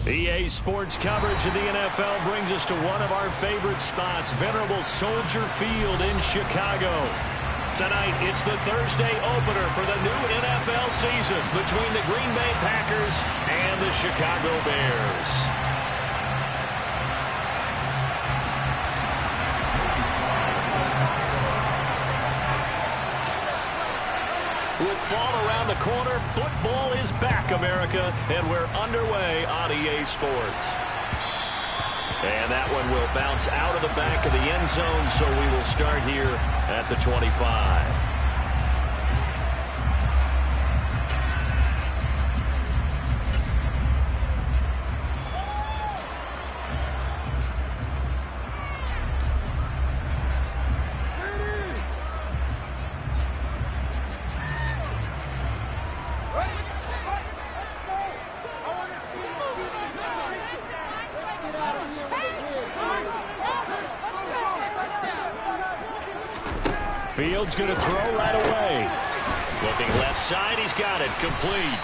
EA Sports coverage of the NFL brings us to one of our favorite spots, venerable Soldier Field in Chicago. Tonight, it's the Thursday opener for the new NFL season between the Green Bay Packers and the Chicago Bears. With fall around the corner, football is back, America, and we're underway on EA Sports. And that one will bounce out of the back of the end zone, so we will start here at the 25. Fields going to throw right away. Looking left side, he's got it, complete.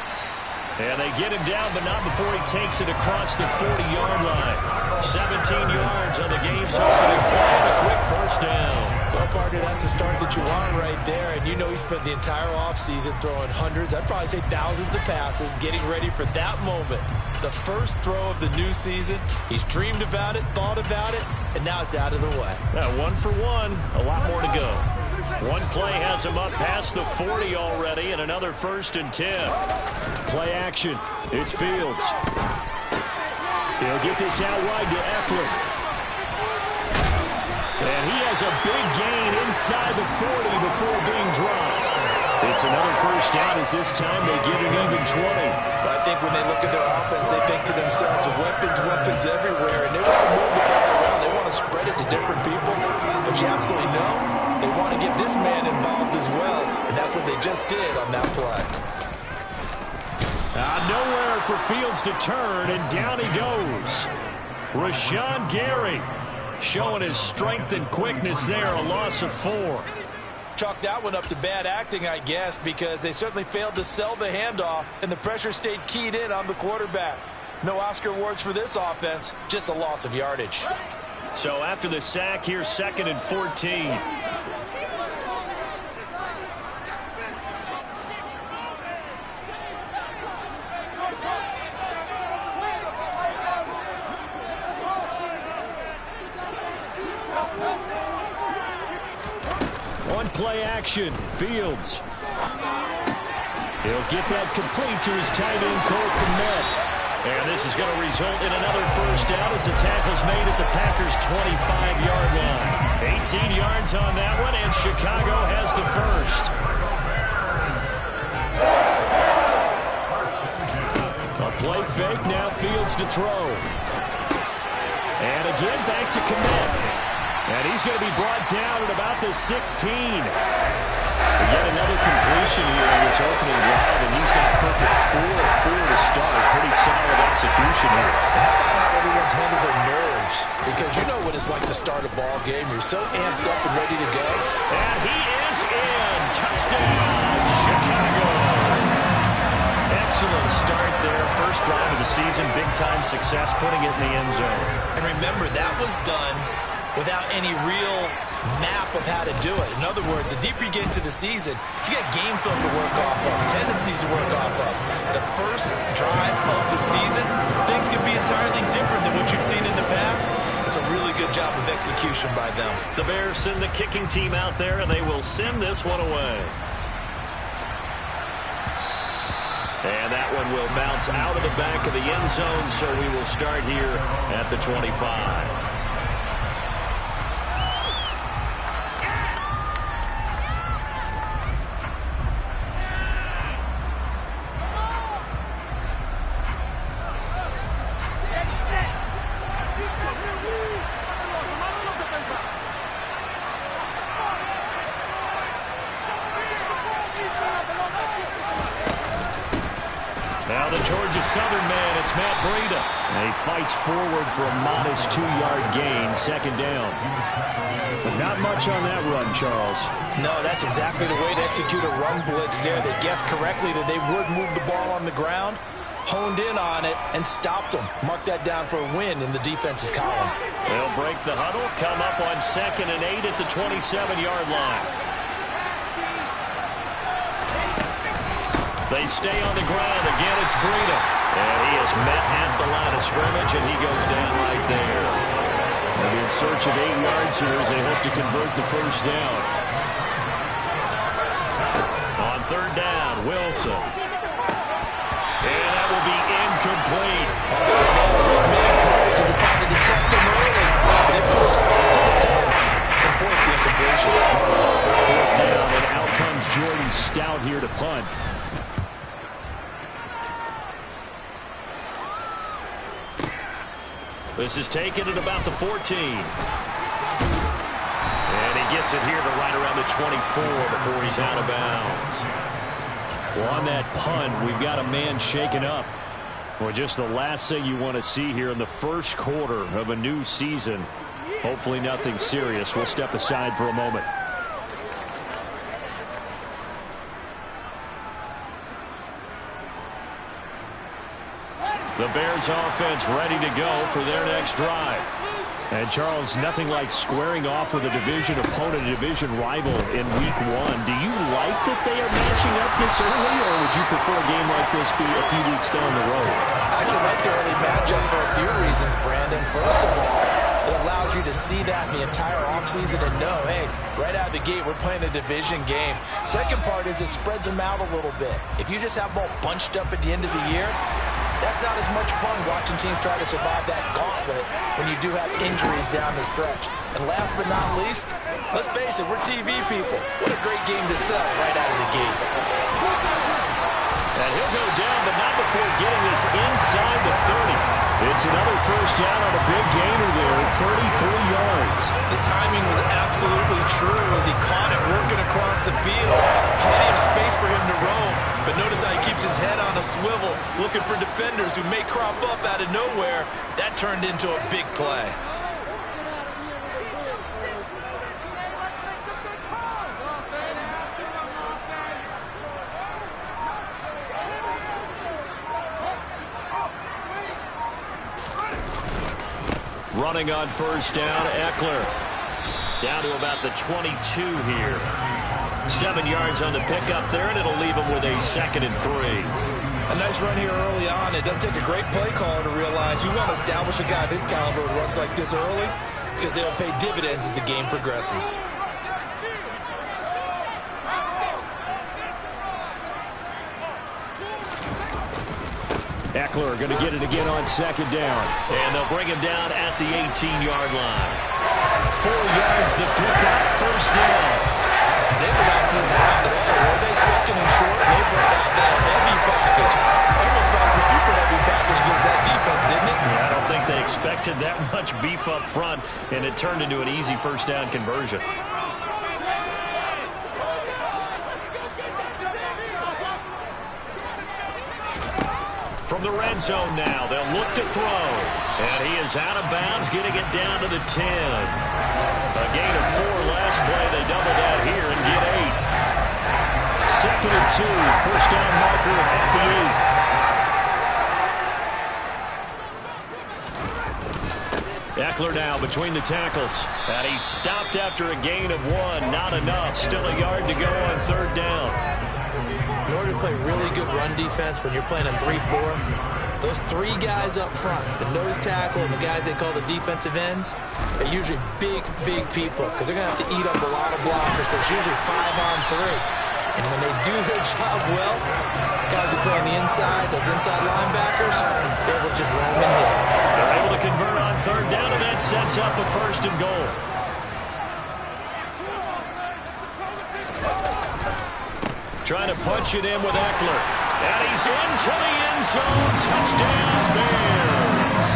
And they get him down, but not before he takes it across the 40-yard line. 17 yards on the game's opening play and a quick first down. Well, partner, that's the start that you want right there. And you know he spent the entire offseason throwing hundreds, I'd probably say thousands of passes, getting ready for that moment. The first throw of the new season. He's dreamed about it, thought about it, and now it's out of the way. Yeah, 1 for 1, a lot more to go. One play has him up past the 40 already, and another 1st and 10. Play action. It's Fields. He'll get this out wide to Eckler. And he has a big gain inside the 40 before being dropped. It's another first down as this time they give him even 20. I think when they look at their offense, they think to themselves, weapons everywhere, and they want to move the ball around. They want to spread it to different people. But you absolutely know they want to get this man involved as well, and that's what they just did on that play. Nowhere for Fields to turn, and down he goes. Rashan Gary showing his strength and quickness there, a loss of 4. Chalk that one up to bad acting, I guess, because they certainly failed to sell the handoff, and the pressure stayed keyed in on the quarterback. No Oscar awards for this offense, just a loss of yardage. So after the sack, here's 2nd and 14. On play action, Fields. He'll get that complete to his tight end, Cole Kmet. And this is going to result in another first down as the tackle's made at the Packers' 25-yard line. 18 yards on that one, and Chicago has the first. A play fake, now Fields to throw. And again, back to Kmet. And he's going to be brought down at about the 16. Again, another completion here in this opening drive, and he's got perfect 4-4 to start. Pretty solid execution here. How about how everyone's handled their nerves? Because you know what it's like to start a ball game. You're so amped up and ready to go. And he is in. Touchdown, Chicago. Excellent start there. First drive of the season. Big-time success, putting it in the end zone. And remember, that was done without any real map of how to do it. In other words, the deeper you get into the season, you got game film to work off of, tendencies to work off of. The first drive of the season, things can be entirely different than what you've seen in the past. It's a really good job of execution by them. The Bears send the kicking team out there, and they will send this one away. And that one will bounce out of the back of the end zone, so we will start here at the 25. Now the Georgia Southern man, it's Matt Breida. And he fights forward for a modest 2-yard gain, 2nd down. But not much on that run, Charles. No, that's exactly the way to execute a run blitz there. They guessed correctly that they would move the ball on the ground. honed in on it and stopped them. Mark that down for a win in the defense's column. They'll break the huddle, come up on 2nd and 8 at the 27-yard line. They stay on the ground. Again, it's Breida. And he is met at the line of scrimmage, and he goes down right there. They'll be in search of 8 yards here as they hope to convert the first down. On 3rd down, Wilson. And that will be incomplete. Man courage and decided to test him early. But it proved up to the task and forced the incompletion. 4th down, and out comes Jordan Stout here to punt. This is taken at about the 14. And he gets it here to right around the 24 before he's out of bounds. Well, on that punt, we've got a man shaken up. Well, just the last thing you want to see here in the first quarter of a new season. Hopefully nothing serious. We'll step aside for a moment. The Bears offense ready to go for their next drive. And, Charles, nothing like squaring off with a division opponent, a division rival in Week 1. Do you like that they are matching up this early, or would you prefer a game like this be a few weeks down the road? I should like the early matchup for a few reasons, Brandon. First of all, it allows you to see that in the entire offseason and know, hey, right out of the gate, we're playing a division game. Second part is it spreads them out a little bit. If you just have them all bunched up at the end of the year, that's not as much fun watching teams try to survive that gauntlet when you do have injuries down the stretch. And last but not least, let's face it, we're TV people. What a great game to sell right out of the gate. And he'll go down, but not before getting this inside the 30. It's another first down on a big gainer there, 33 yards. The timing was absolutely true as he caught it working across the field. Plenty of space for him to roam. But notice how he keeps his head on a swivel, looking for defenders who may crop up out of nowhere. That turned into a big play. Running on first down, Eckler. Down to about the 22 here. 7 yards on the pickup there, and it'll leave him with a 2nd and 3. A nice run here early on. It doesn't take a great play caller to realize you want to establish a guy of his caliber who runs like this early because they'll pay dividends as the game progresses. Eckler going to get it again on 2nd down. And they'll bring him down at the 18-yard line. 4 yards the pickup, first down. They were not fooling around at all, were they? 2nd and short, they brought out that heavy package. Almost like the super heavy package against that defense, didn't it? Yeah, I don't think they expected that much beef up front, and it turned into an easy first down conversion. From the red zone now, they'll look to throw. And he is out of bounds, getting it down to the 10. A gain of 4 last play. They double that here and get 8. 2nd and 2, first down marker at the 8. Eckler now between the tackles. And he's stopped after a gain of 1. Not enough. Still a yard to go on 3rd down. In order to play really good run defense when you're playing on 3-4, those 3 guys up front, the nose tackle and the guys they call the defensive ends, are usually big, big people because they're going to have to eat up a lot of blockers. There's usually 5 on 3. And when they do their job well, guys who play on the inside, those inside linebackers, they're able to just roam and hit. They're able to convert on 3rd down, and that sets up a 1st and goal. Trying to punch it in with Eckler. And he's into the end zone. Touchdown, Bears.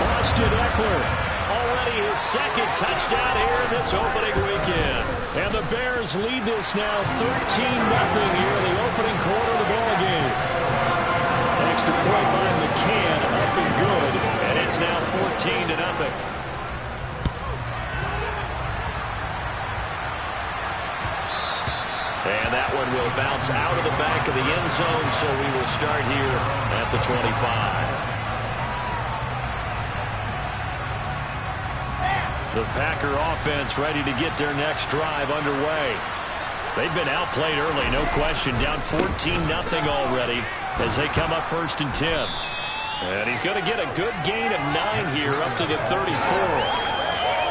Austin Eckler. Already his 2nd touchdown here in this opening weekend. And the Bears lead this now 13-0 here in the opening quarter of the ballgame. Extra point by McCann, up and good. And it's now 14-0. And that one will bounce out of the back of the end zone, so we will start here at the 25. The Packer offense ready to get their next drive underway. They've been outplayed early, no question. Down 14-0 already as they come up 1st and 10. And he's going to get a good gain of 9 here up to the 34.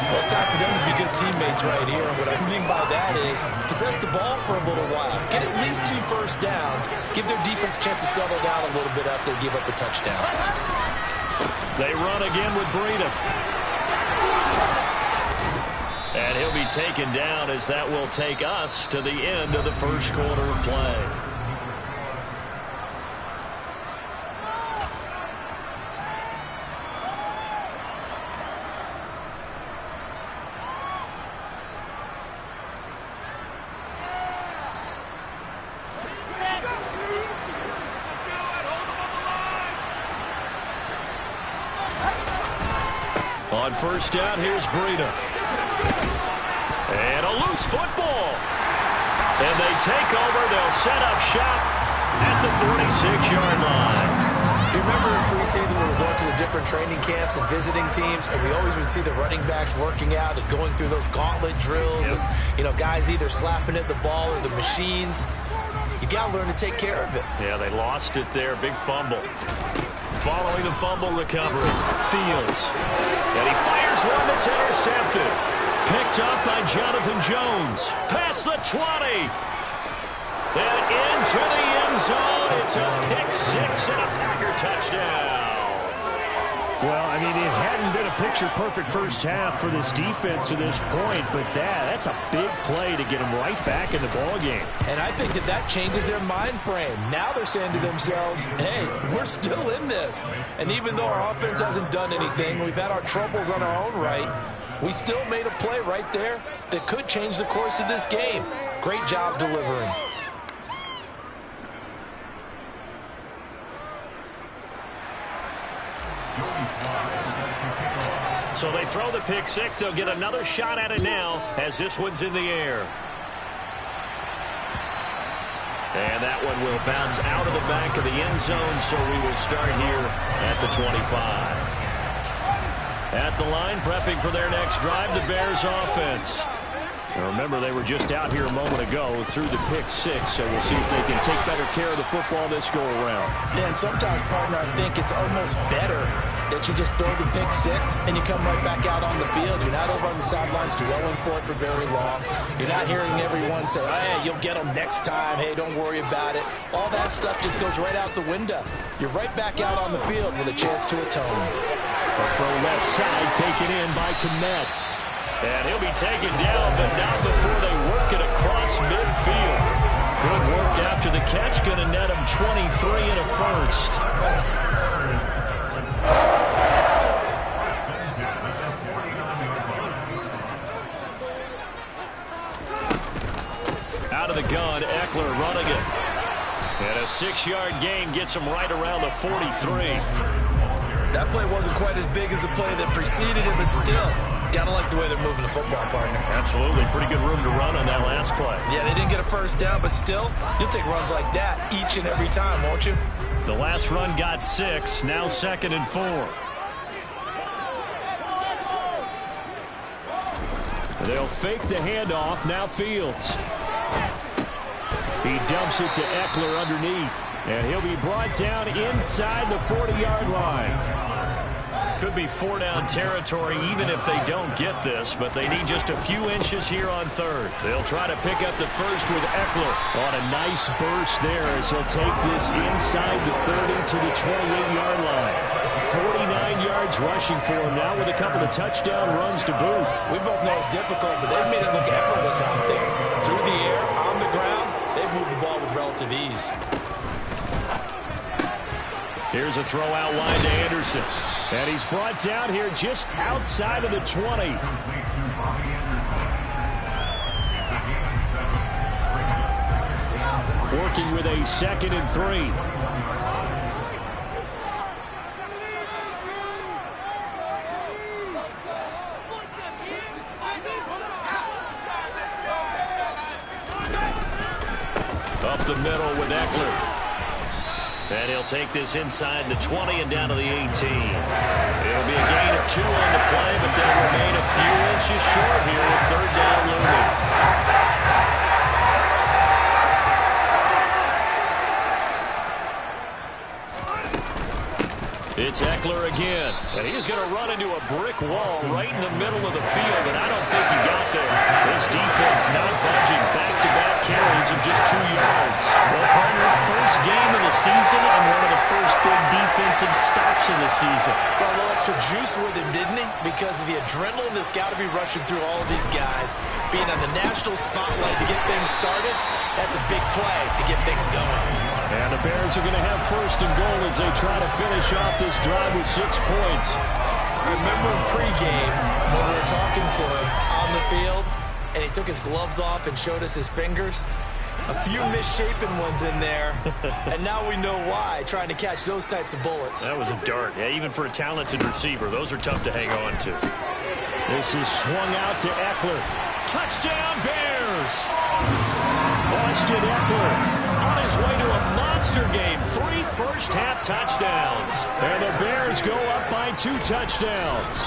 Well, it's time for them to be good teammates right here. And what I mean by that is possess the ball for a little while. Get at least 2 first downs. Give their defense a chance to settle down a little bit after they give up a touchdown. They run again with Breida. And he'll be taken down as that will take us to the end of the first quarter of play. On first down, here's Breida. And a loose football. And they take over. They'll set up shop at the 46-yard line. You remember in preseason when we were going to the different training camps and visiting teams, and we always would see the running backs working out and going through those gauntlet drills. Yep. And, you know, guys either slapping at the ball or the machines. You got to learn to take care of it. Yeah, they lost it there. Big fumble. Following the fumble recovery, Fields. And he fires one that's intercepted. Picked up by Jonathan Jones. Past the 20. And into the end zone. It's a pick 6 and a Packer touchdown. Well, I mean, it hadn't been a picture-perfect first half for this defense to this point, but that's a big play to get them right back in the ballgame. And I think that changes their mind frame. Now they're saying to themselves, hey, we're still in this. And even though our offense hasn't done anything, we've had our troubles on our own right, we still made a play right there that could change the course of this game. Great job delivering. So they throw the pick 6. They'll get another shot at it now as this one's in the air. And that one will bounce out of the back of the end zone, so we will start here at the 25. At the line, prepping for their next drive, the Bears offense. Now remember, they were just out here a moment ago through the pick 6, so we'll see if they can take better care of the football this go-around. Yeah, and sometimes, partner, I think it's almost better that you just throw the pick 6 and you come right back out on the field. You're not over on the sidelines dwelling for it for very long. You're not hearing everyone say, oh, hey, you'll get them next time. Hey, don't worry about it. All that stuff just goes right out the window. You're right back out on the field with a chance to atone. A throw left side taken in by Kmet. And he'll be taken down, but not before they work it across midfield. Good work after the catch. Going to net him 23 and a first. Out of the gun, Eckler running it. And a 6-yard gain gets him right around the 43. That play wasn't quite as big as the play that preceded it, but still, gotta like the way they're moving the football, partner. Absolutely. Pretty good room to run on that last play. Yeah, they didn't get a first down, but still, you'll take runs like that each and every time, won't you? The last run got 6, now 2nd and 4. They'll fake the handoff, now Fields. He dumps it to Eckler underneath. And he'll be brought down inside the 40-yard line. Could be 4-down territory even if they don't get this, but they need just a few inches here on 3rd. They'll try to pick up the first with Eckler on a nice burst there as he'll take this inside the 30 to the 28-yard line. 49 yards rushing for him now with a couple of touchdown runs to boot. We both know it's difficult, but they've made it look effortless out there. Through the air, on the ground, they've moved the ball with relative ease. Here's a throw out line to Anderson. And he's brought down here just outside of the 20. Working with a 2nd and 3. Up the middle with Eckler. And he'll take this inside the 20 and down to the 18. It'll be a gain of 2 on the play, but they'll remain a few inches short here with third down looming. It's Eckler again, and he's going to run into a brick wall right in the middle of the field, and I don't think he got there. This defense not budging. Back-to-back carries of just 2 yards. Well, partner, first game of the season and one of the first big defensive stops of the season. Got a little extra juice with him, didn't he? Because of the adrenaline that's got to be rushing through all of these guys. Being on the national spotlight to get things started, that's a big play to get things going. And the Bears are going to have first and goal as they try to finish off this drive with 6 points. Remember in pregame when we were talking to him on the field, and he took his gloves off and showed us his fingers? A few misshapen ones in there, and now we know why, trying to catch those types of bullets. That was a dart. Yeah, even for a talented receiver, those are tough to hang on to. This is swung out to Eckler. Touchdown, Bears! Austin Eckler on his way to a monster game. 3 first-half touchdowns. And the Bears go up by 2 touchdowns.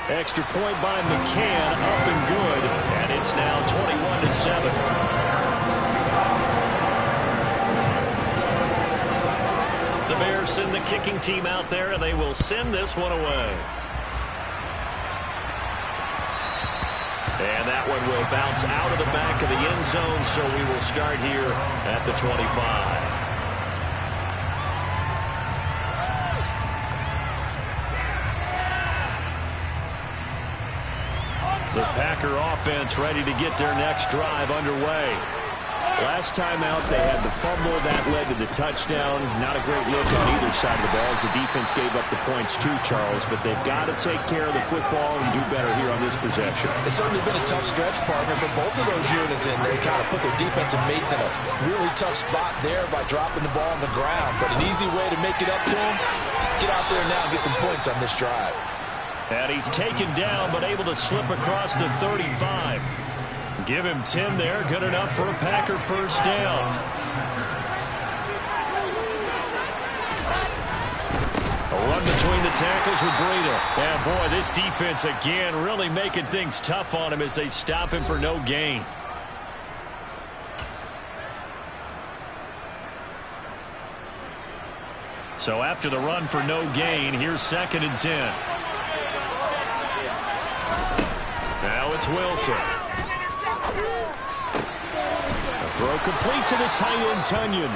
Extra point by McCann, up and good. And it's now 21-7. The Bears send the kicking team out there, and they will send this one away. And that one will bounce out of the back of the end zone, so we will start here at the 25. The Packer offense ready to get their next drive underway. Last time out, they had the fumble. That led to the touchdown. Not a great look on either side of the ball as the defense gave up the points too, Charles. But they've got to take care of the football and do better here on this possession. It's certainly been a tough stretch, partner, but both of those units in there kind of put their defensive mates in a really tough spot there by dropping the ball on the ground. But an easy way to make it up to them, get out there now and get some points on this drive. And he's taken down, but able to slip across the 35. Give him 10 there. Good enough for a Packer first down. A run between the tackles with Breida. And boy, this defense again really making things tough on him as they stop him for no gain. So after the run for no gain, here's 2nd and 10. Now it's Wilson. Throw complete to the tight end, Tunyon.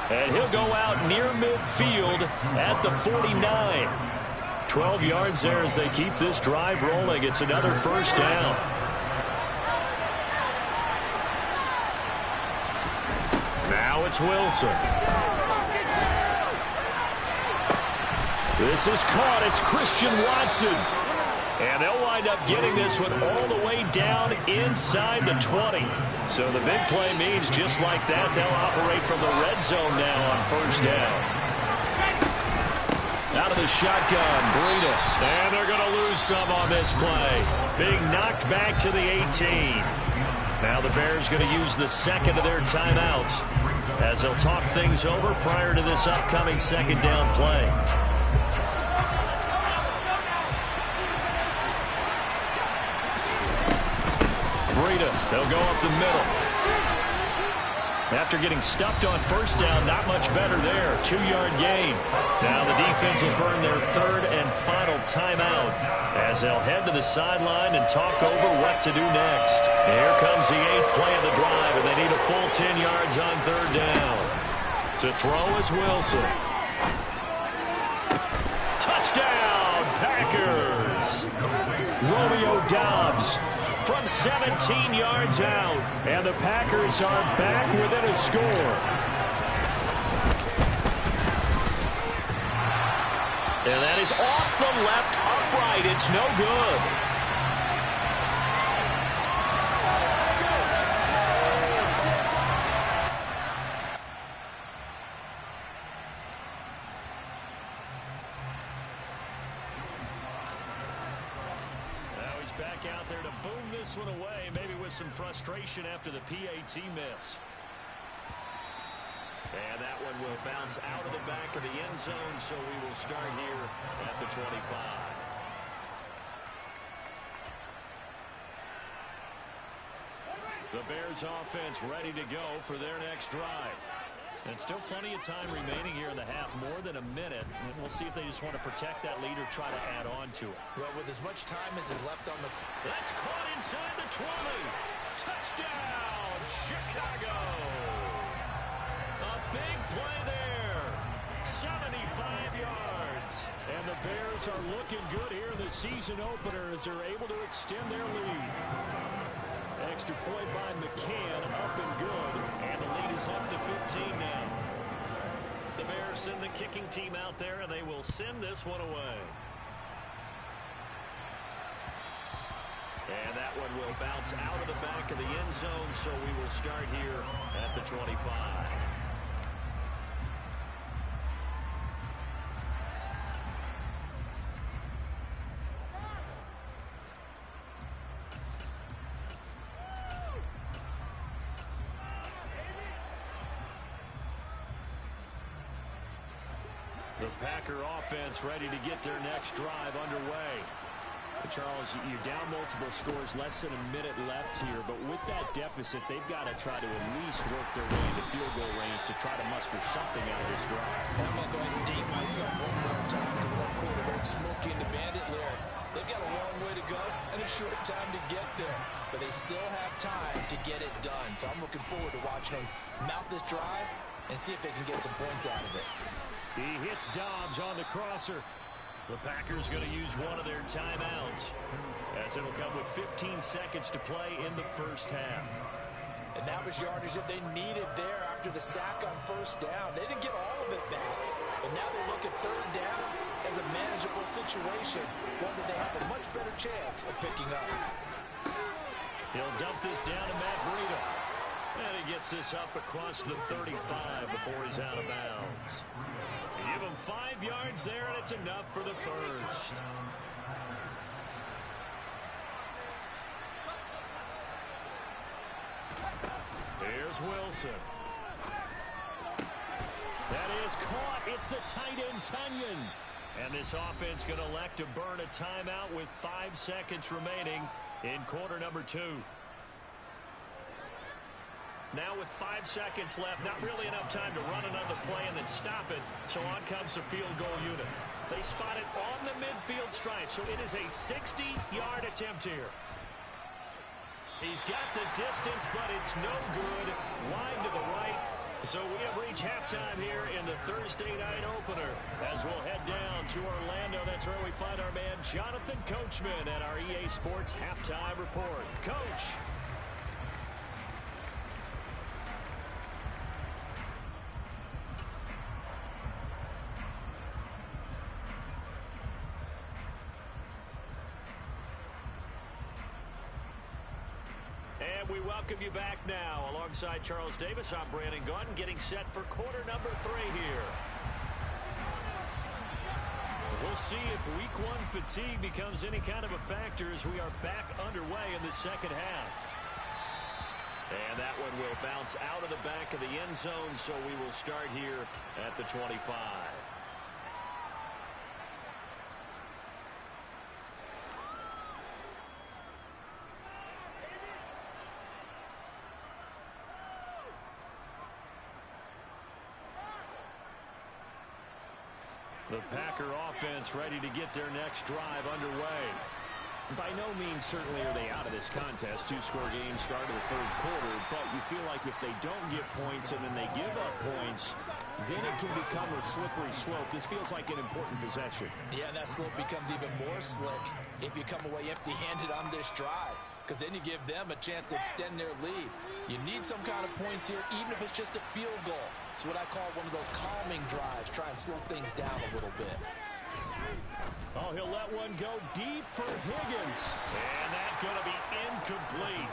And he'll go out near midfield at the 49. 12 yards there as they keep this drive rolling. It's another first down. Now it's Wilson. This is caught. It's Christian Watson. And they'll wind up getting this one all the way down inside the 20. So the big play means just like that, they'll operate from the red zone now on first down. Out of the shotgun, Breida. And they're going to lose some on this play. Being knocked back to the 18. Now the Bears going to use the second of their timeouts as they'll talk things over prior to this upcoming second down play. Breida, they'll go up the middle. After getting stuffed on first down, not much better there. 2-yard gain. Now the defense will burn their 3rd and final timeout as they'll head to the sideline and talk over what to do next. Here comes the 8th play of the drive, and they need a full 10 yards on 3rd down. To throw is Wilson. Touchdown, Packers! Romeo Doubs from 17 yards out. And the Packers are back within a score. And that is off the left upright. It's no good. Back out there to boom this one away, maybe with some frustration after the PAT miss. And that one will bounce out of the back of the end zone, so we will start here at the 25. The Bears offense ready to go for their next drive. And still plenty of time remaining here in the half, more than a minute. And we'll see if they just want to protect that lead or try to add on to it. Well, with as much time as is left on the... That's caught inside the 20. Touchdown, Chicago. A big play there. 75 yards. And the Bears are looking good here in the season opener as they're able to extend their lead. Extra point by McCann, up and good. And the lead is up to 15 now. The Bears send the kicking team out there, and they will send this one away. And that one will bounce out of the back of the end zone, so we will start here at the 25. The Packer offense ready to get their next drive underway. Charles, you're down multiple scores, less than a minute left here, but with that deficit, they've got to try to at least work their way into field goal range to try to muster something out of this drive. I'm going to go ahead and date myself one more time because of that quarterback Smokey and the Bandit lyric. They've got a long way to go and a short time to get there, but they still have time to get it done. So I'm looking forward to watching them mouth this drive and see if they can get some points out of it. He hits Dobbs on the crosser. The Packers going to use one of their timeouts as it'll come with 15 seconds to play in the first half. And that was yardage that they needed there after the sack on first down. They didn't get all of it back, but now they look at third down as a manageable situation, one that they have a much better chance of picking up. He'll dump this down to Matt Breida. And he gets this up across the 35 before he's out of bounds. Give him 5 yards there, and it's enough for the first. Here's Wilson. That is caught. It's the tight end, Tunyon. And this offense going to elect to burn a timeout with 5 seconds remaining in quarter number 2. Now with 5 seconds left, not really enough time to run another play and then stop it. So on comes the field goal unit. They spot it on the midfield stripe, so it is a 60-yard attempt here. He's got the distance, but it's no good. Wide to the right. So we have reached halftime here in the Thursday night opener as we'll head down to Orlando. That's where we find our man Jonathan Coachman at our EA Sports Halftime Report. Coach. And we welcome you back now. Alongside Charles Davis, I'm Brandon Gunn, getting set for quarter number 3 here. We'll see if week 1 fatigue becomes any kind of a factor as we are back underway in the second half. And that one will bounce out of the back of the end zone, so we will start here at the 25. The Packer offense ready to get their next drive underway. By no means certainly are they out of this contest. 2-score game start of the third quarter, but you feel like if they don't get points and then they give up points, then it can become a slippery slope. This feels like an important possession. Yeah, that slope becomes even more slick if you come away empty-handed on this drive, because then you give them a chance to extend their lead. You need some kind of points here, even if it's just a field goal. It's what I call one of those calming drives, try and slow things down a little bit. Oh, he'll let one go deep for Higgins. And that's going to be incomplete.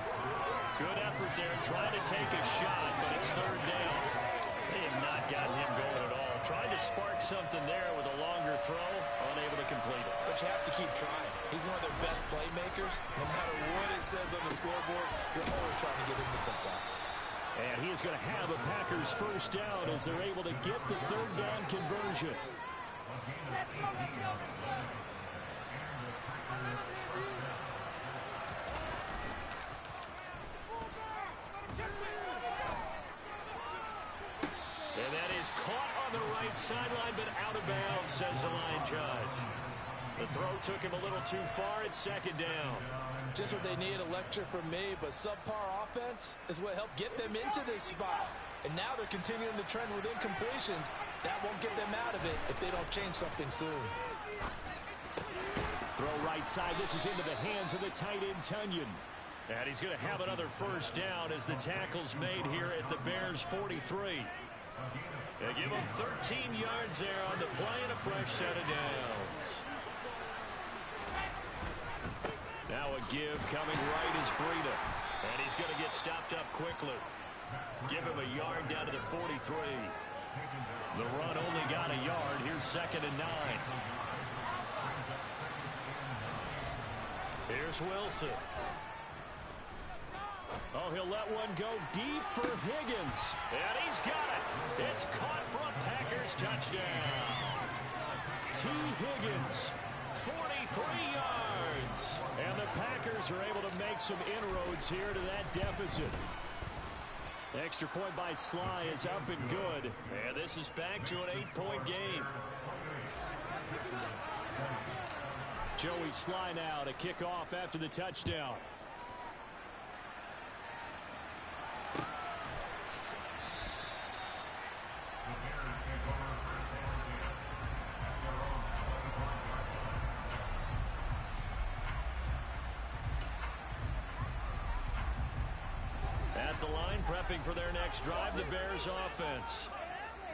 Good effort there, trying to take a shot, but it's third down. They have not gotten him going at all. Trying to spark something there with a longer throw, unable to complete it. But you have to keep trying. He's one of their best playmakers. No matter what it says on the scoreboard, you're always trying to get him the football. And he is going to have a Packers first down as they're able to get the third down conversion. Let's go, let's go, let's go. And that is caught on the right sideline, but out of bounds, says the line judge. The throw took him a little too far. It's second down. Just what they need, a lecture from me, but subpar offense is what helped get them into this spot. And now they're continuing the trend with incompletions. That won't get them out of it if they don't change something soon. Throw right side. This is into the hands of the tight end, Tunyon. And he's going to have another first down as the tackle's made here at the Bears' 43. They give him 13 yards there on the play and a fresh set of downs. Now a give coming right is Breida. And he's going to get stopped up quickly. Give him a yard down to the 43. The run only got a yard. Here's 2nd and 9. Here's Wilson. Oh, he'll let one go deep for Higgins. And he's got it. It's caught for a Packers touchdown. T. Higgins, 43 yards. And the Packers are able to make some inroads here to that deficit. Extra point by Sly is up and good. And this is back to an 8-point game. Joey Sly now to kick off after the touchdown. At the line, prepping for their next drive, the Bears offense.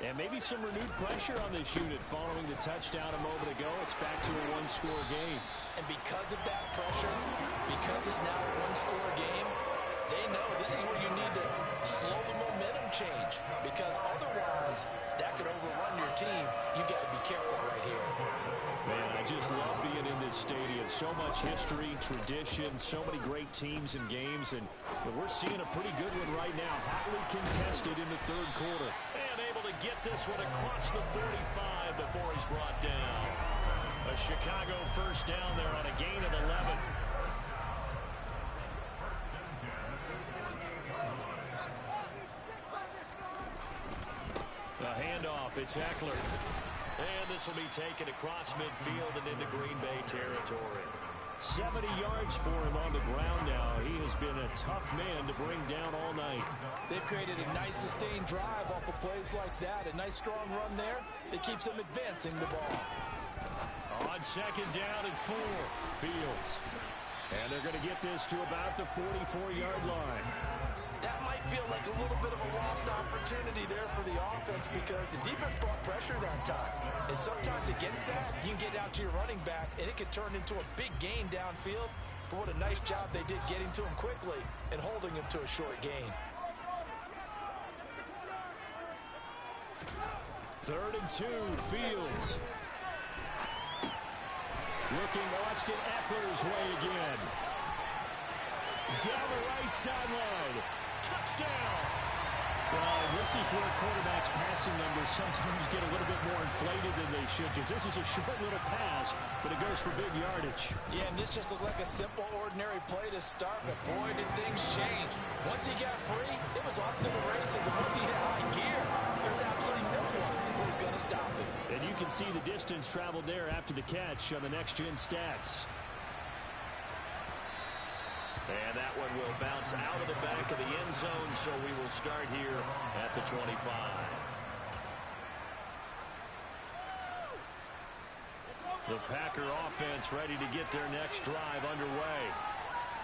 And maybe some renewed pressure on this unit following the touchdown a moment ago. It's back to a one-score game. And because of that pressure, because it's now a one-score game, they know this is where you need to slow the momentum change. Because otherwise, that could overrun your team. You got to be careful right here. Man, I just love being in this stadium. So much history, tradition, so many great teams and games. And we're seeing a pretty good one right now. Hotly contested in the third quarter. And able to get this one across the 45 before he's brought down. A Chicago first down there on a gain of 11. The handoff, it's Eckler. And this will be taken across midfield and into Green Bay territory. 70 yards for him on the ground now. He has been a tough man to bring down all night. They've created a nice sustained drive off of plays like that. A nice strong run there that keeps them advancing the ball. On 2nd down and 4, Fields. And they're going to get this to about the 44-yard line. That might feel like a little bit of a lost opportunity there for the offense because the defense brought pressure that time. And sometimes against that, you can get out to your running back, and it could turn into a big gain downfield. But what a nice job they did getting to him quickly and holding him to a short gain. 3rd and 2, Fields. Looking Austin Eckler's way again. Down the right sideline. Touchdown! Well, this is where quarterbacks' passing numbers sometimes get a little bit more inflated than they should, because this is a short little pass, but it goes for big yardage. Yeah, and this just looked like a simple, ordinary play to start, but boy, did things change. Once he got free, it was off to the races, and once he hit high gear, there's absolutely no one who was going to stop him. And you can see the distance traveled there after the catch on the next-gen stats. And that one will bounce out of the back of the end zone, so we will start here at the 25. The Packer offense ready to get their next drive underway.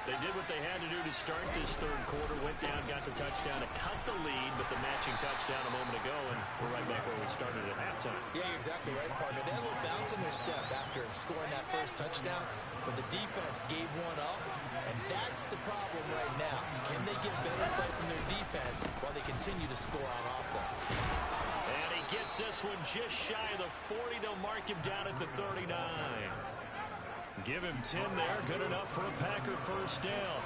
They did what they had to do to start this third quarter, went down, got the touchdown to cut the lead, but the matching touchdown a moment ago, and we're right back where we started at halftime. Yeah, you're exactly right, partner. They had a little bounce in their step after scoring that first touchdown, but the defense gave one up, and that's the problem right now. Can they get better play from their defense while they continue to score on offense? And he gets this one just shy of the 40. They'll mark him down at the 39. Give him 10 there. Good enough for a Packer first down.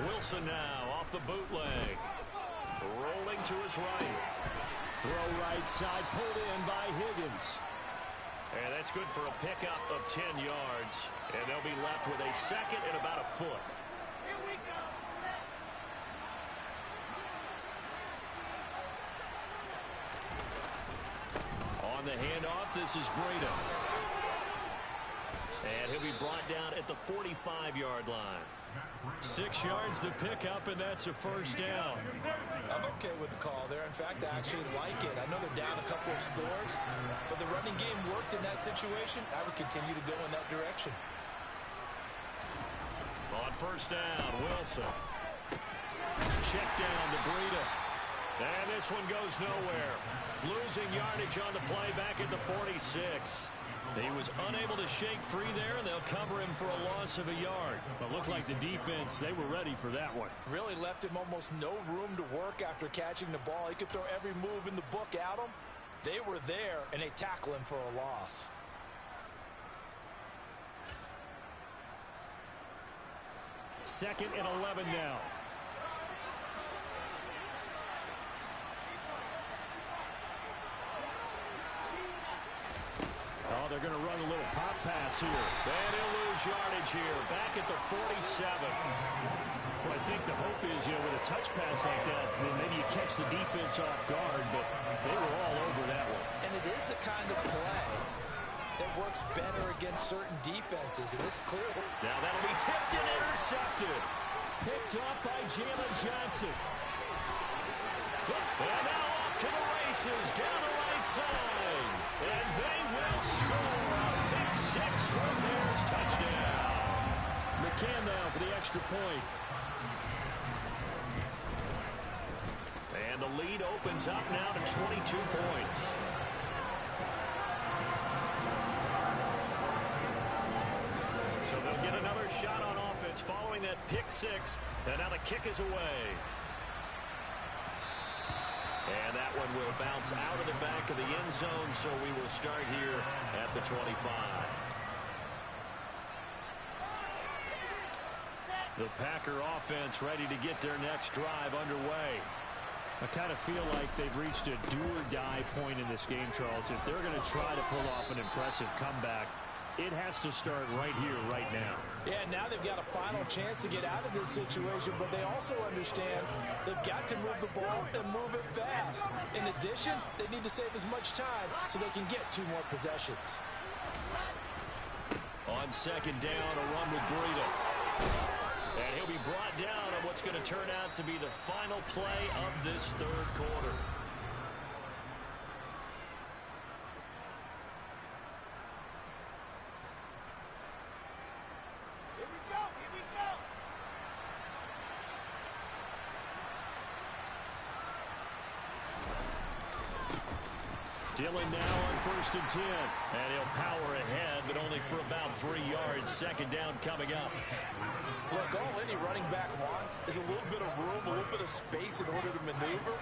Wilson now off the bootleg. Rolling to his right. Throw right side, pulled in by Higgins. And that's good for a pickup of 10 yards. And they'll be left with a second and about a foot. Here we go. Set. On the handoff, this is Breida. And he'll be brought down at the 45-yard line. 6 yards the pickup, and that's a first down. I'm okay with the call there. In fact, I actually like it. I know they're down a couple of scores, but the running game worked in that situation. I would continue to go in that direction. On first down, Wilson. Check down to Breida. And this one goes nowhere. Losing yardage on the play back at the 46. He was unable to shake free there, and they'll cover him for a loss of a yard. But looked like the defense, they were ready for that one. Really left him almost no room to work after catching the ball. He could throw every move in the book at him. They were there, and they tackle him for a loss. Second and 11 now. Oh, they're going to run a little pop pass here. And he'll lose yardage here. Back at the 47. Well, I think the hope is, with a touch pass like that, maybe you catch the defense off guard, but they were all over that one. And it is the kind of play that works better against certain defenses, and it's clear. Now that'll be tipped and intercepted. Picked off by Jalen Johnson. And now off to the races, down the right side. And they will score a pick six from Bears touchdown. McCann now for the extra point. And the lead opens up now to 22 points. So they'll get another shot on offense following that pick six. And now the kick is away. And that one will bounce out of the back of the end zone, so we will start here at the 25. The Packer offense ready to get their next drive underway. I kind of feel like they've reached a do-or-die point in this game, Charles. If they're going to try to pull off an impressive comeback, it has to start right here, right now. Yeah, now they've got a final chance to get out of this situation, but they also understand they've got to move the ball and move it fast. In addition, they need to save as much time so they can get 2 more possessions. On second down, a run with Breida. And he'll be brought down on what's going to turn out to be the final play of this third quarter. Dillon now on 1st and 10. And he'll power ahead, but only for about 3 yards. Second down coming up. Look, all any running back wants is a little bit of room, a little bit of space in order to maneuver.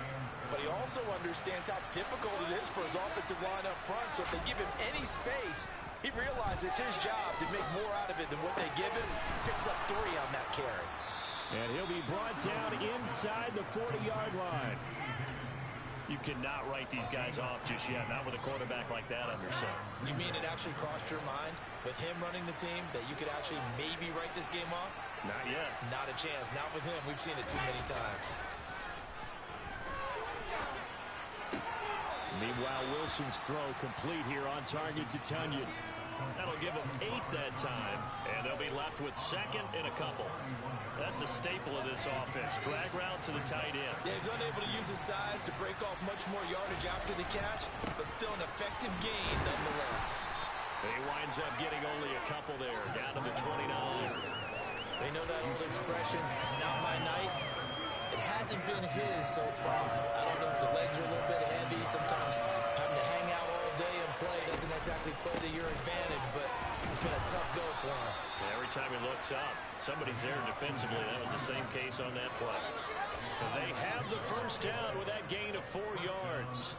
But he also understands how difficult it is for his offensive line up front. So if they give him any space, he realizes his job to make more out of it than what they give him. Picks up 3 on that carry. And he'll be brought down inside the 40-yard line. You cannot write these guys off just yet, not with a quarterback like that under center. You mean it actually crossed your mind with him running the team that you could actually maybe write this game off? Not yet. Not a chance. Not with him. We've seen it too many times. Meanwhile, Wilson's throw complete here on target to Tonyan. That'll give them 8 that time, and they'll be left with second and a couple. That's a staple of this offense. Drag route to the tight end. Yeah, he's unable to use his size to break off much more yardage after the catch, but still an effective gain nonetheless. He winds up getting only a couple there, down to the 29. They know that old expression, it's not my night. It hasn't been his so far. I don't know if the legs are a little bit heavy. Sometimes having to hang out all day and play doesn't exactly play to your advantage, but it's been a tough go for him. And every time he looks up, somebody's there defensively. That was the same case on that play. And they have the first down with that gain of 4 yards.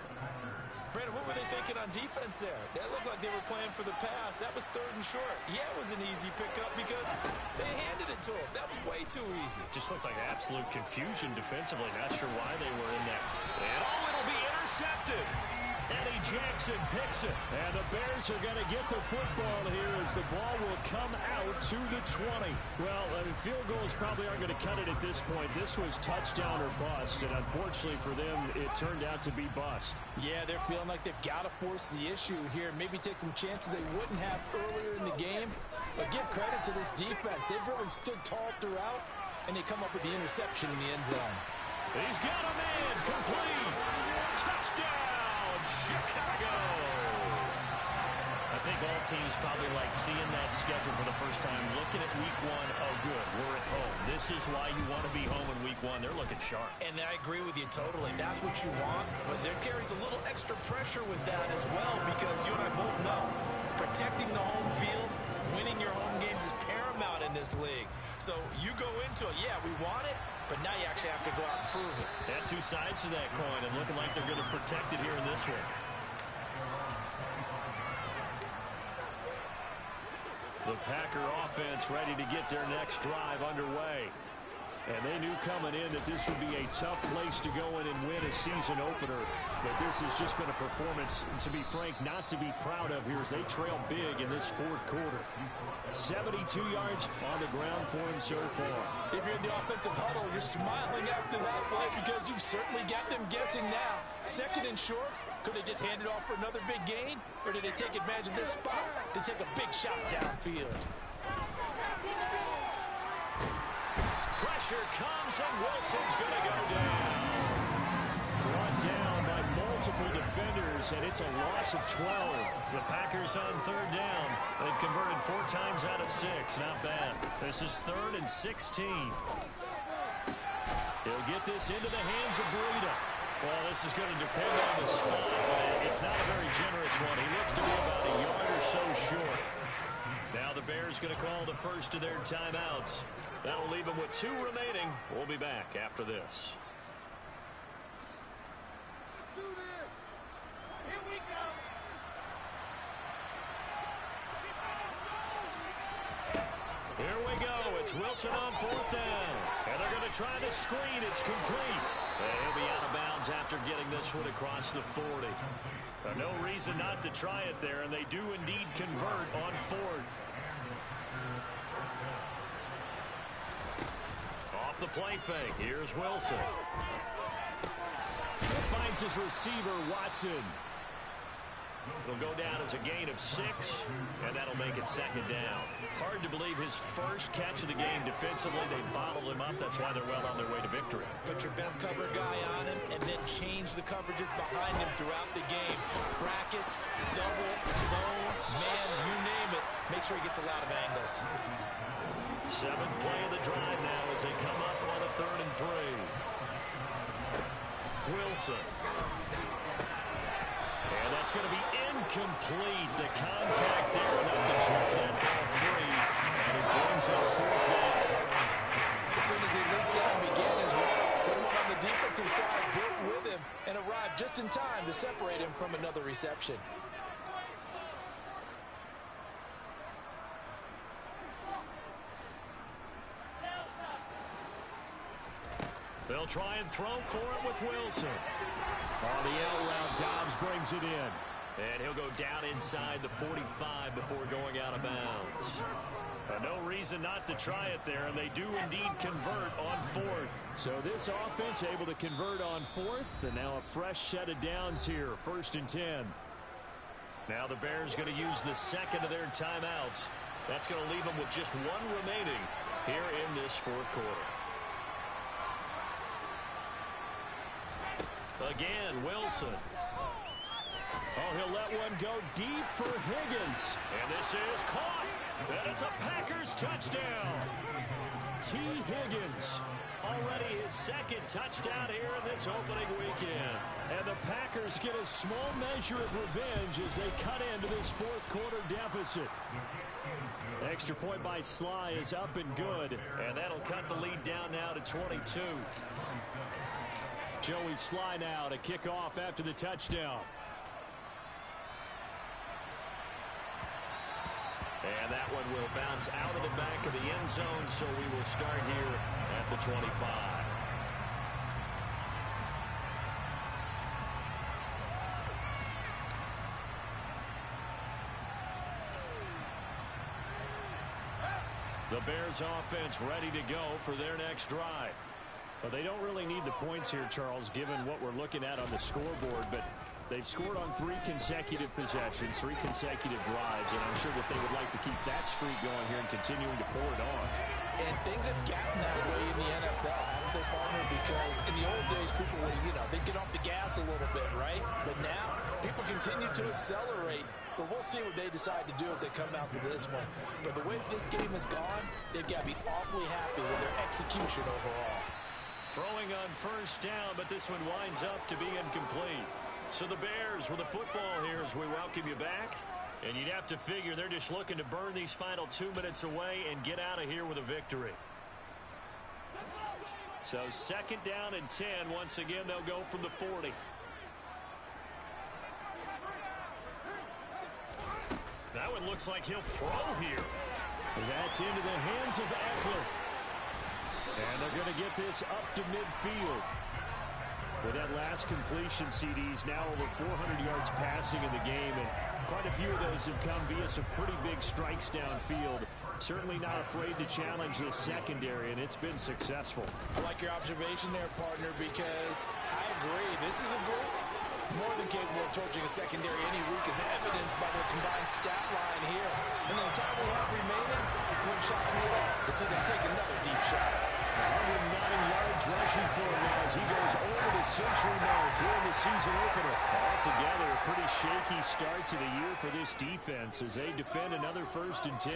Brandon, what were they thinking on defense there? That looked like they were playing for the pass. That was 3rd and short. Yeah, it was an easy pickup because they handed it to him. That was way too easy. Just looked like absolute confusion defensively. Not sure why they were in that. And it'll be intercepted. Eddie Jackson picks it. And the Bears are going to get the football here as the ball will come out to the 20. Well, field goals probably aren't going to cut it at this point. This was touchdown or bust, and unfortunately for them, it turned out to be bust. Yeah, they're feeling like they've got to force the issue here. Maybe take some chances they wouldn't have earlier in the game. But give credit to this defense. They've really stood tall throughout, and they come up with the interception in the end zone. He's got a man. Complete. Touchdown. Chicago. I think all teams probably like seeing that schedule for the first time, looking at week 1. Oh, good, we're at home. This is why you want to be home in week 1. They're looking sharp. And I agree with you totally. That's what you want, but there carries a little extra pressure with that as well because you and I both know protecting the home field, winning your home games is paramount in this league. So you go into it, yeah, we want it, but now you actually have to go out and prove it. Had two sides to that coin and looking like they're going to protect it here in this one. The Packer offense ready to get their next drive underway. And they knew coming in that this would be a tough place to go in and win a season opener. But this has just been a performance, to be frank, not to be proud of here as they trail big in this 4th quarter. 72 yards on the ground for him so far. If you're in the offensive huddle, you're smiling after that play because you've certainly got them guessing now. 2nd and short, could they just hand it off for another big gain? Or did they take advantage of this spot to take a big shot downfield? Pressure comes, and Wilson's going to go down. Brought down by multiple defenders, and it's a loss of 12. The Packers on 3rd down. They've converted 4 times out of 6. Not bad. This is 3rd and 16. He'll get this into the hands of Breida. Well, this is going to depend on the spot, but it's not a very generous one. He looks to be about a yard or so short. Now the Bears going to call the first of their timeouts. That'll leave them with 2 remaining. We'll be back after this. Let's do this. Here we go. Here we go. It's Wilson on 4th down. And they're going to try the screen. It's complete. And he'll be out of bounds after getting this one across the 40. No reason not to try it there, and they do indeed convert on 4th. Off the play fake. Here's Wilson. Finds his receiver, Watson. He'll go down as a gain of 6, and that'll make it 2nd down. Hard to believe his first catch of the game defensively. They bottled him up. That's why they're well on their way to victory. Put your best cover guy on him and then change the coverages behind him throughout the game. Brackets, double, zone, man, you name it. Make sure he gets a lot of angles. 7th play of the drive now as they come up on a 3rd and 3. Wilson. And that's going to be incomplete. The contact there enough to draw that ball free. And it brings up 4th down. As soon as he looked down, began his route. Someone on the defensive side broke with him and arrived just in time to separate him from another reception. They'll try and throw for it with Wilson. On the out route, Dobbs brings it in. And he'll go down inside the 45 before going out of bounds. No reason not to try it there, and they do indeed convert on 4th. So this offense able to convert on 4th, and now a fresh set of downs here, 1st and 10. Now the Bears going to use the 2nd of their timeouts. That's going to leave them with just 1 remaining here in this 4th quarter. Again, Wilson. Oh, he'll let one go deep for Higgins. And this is caught. And it's a Packers touchdown. T. Higgins. Already his 2nd touchdown here in this opening weekend. And the Packers get a small measure of revenge as they cut into this 4th quarter deficit. Extra point by Sly is up and good. And that'll cut the lead down now to 22. Joey Sly now to kick off after the touchdown. And that one will bounce out of the back of the end zone, so we will start here at the 25. The Bears offense ready to go for their next drive. But they don't really need the points here, Charles, given what we're looking at on the scoreboard. But they've scored on 3 consecutive possessions, 3 consecutive drives, and I'm sure that they would like to keep that streak going here and continuing to pour it on. And things have gotten that way in the NFL, haven't they, partner? Because in the old days, people would, they'd get off the gas a little bit, right? But now, people continue to accelerate. But we'll see what they decide to do as they come out with this one. But the way this game has gone, they've got to be awfully happy with their execution overall. Throwing on first down, but this one winds up to be incomplete. So the Bears with the football here as we welcome you back. And you'd have to figure they're just looking to burn these final 2 minutes away and get out of here with a victory. So 2nd down and 10. Once again, they'll go from the 40. That one looks like he'll throw here. That's into the hands of Ekeler. And they're going to get this up to midfield. With that last completion, CD's now over 400 yards passing in the game, and quite a few of those have come via some pretty big strikes downfield. Certainly not afraid to challenge this secondary, and it's been successful. I like your observation there, partner, because I agree. This is a group more than capable of torching a secondary any week, as evidenced by their combined stat line here. And the time we have remaining, it wouldn't shock me at all to see them take another deep shot. 109 yards rushing for him now as he goes over the century mark here in the season opener. Altogether, a pretty shaky start to the year for this defense as they defend another 1st and 10.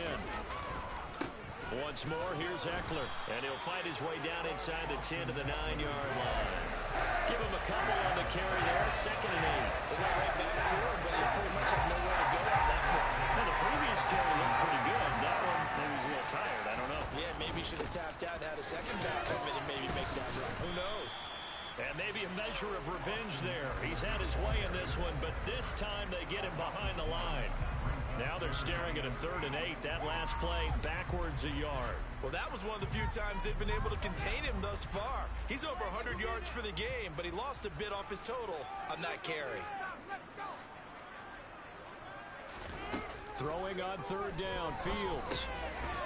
Once more, here's Ekeler, and he'll fight his way down inside the 10 to the 9-yard line. Give him a couple on the carry there, 2nd and 8. They went right back to him, but he pretty much had nowhere to go on that play. Well, the previous carry looked pretty good. That one, maybe he was a little tired. I don't know. Yeah, maybe he should have tapped out and had a second back come in and maybe make that run. Who knows? And maybe a measure of revenge there. He's had his way in this one, but this time they get him behind the line. Now they're staring at a 3rd and 8. That last play, backwards a yard. Well, that was one of the few times they've been able to contain him thus far. He's over 100 yards for the game, but he lost a bit off his total on that carry. Throwing on 3rd down, Fields.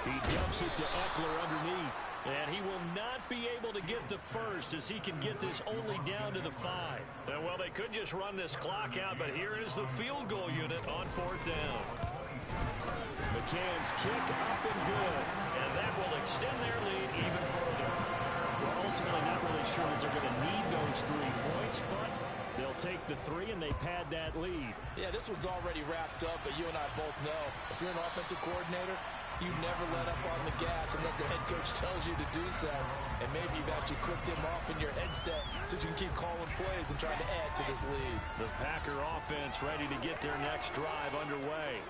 He dumps it to Ekeler underneath. And he will not be able to get the first as he can get this only down to the 5. Well, they could just run this clock out, but here is the field goal unit on 4th down. McCann's kick up and good. And that will extend their lead even further. We're ultimately not really sure that they're going to need those 3 points, but they'll take the 3 and they pad that lead. Yeah, this one's already wrapped up, but you and I both know if you're an offensive coordinator, you never let up on the gas unless the head coach tells you to do so. And maybe you've actually clicked him off in your headset so you can keep calling plays and trying to add to this lead. The Packer offense ready to get their next drive underway.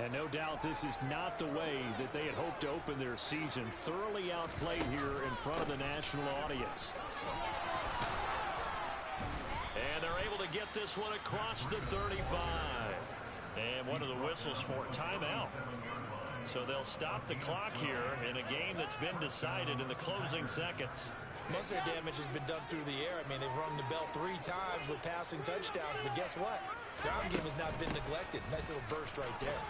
And no doubt this is not the way that they had hoped to open their season. Thoroughly outplayed here in front of the national audience. And they're able to get this one across the 35. And one of the whistles for timeout. So they'll stop the clock here in a game that's been decided in the closing seconds. Most of their damage has been done through the air. I mean, they've rung the bell 3 times with passing touchdowns, but guess what? Ground game has not been neglected. Nice little burst right there.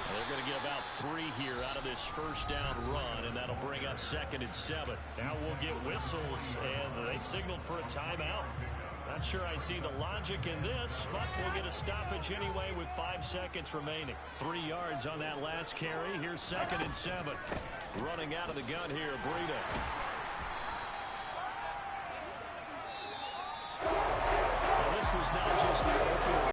They're going to get about 3 here out of this 1st down run, and that'll bring up 2nd and 7. Now we'll get whistles, and they've signaled for a timeout. Not sure I see the logic in this, but we'll get a stoppage anyway with 5 seconds remaining. 3 yards on that last carry. Here's 2nd and 7. Running out of the gun here, Breida. Well, this was not just the opener.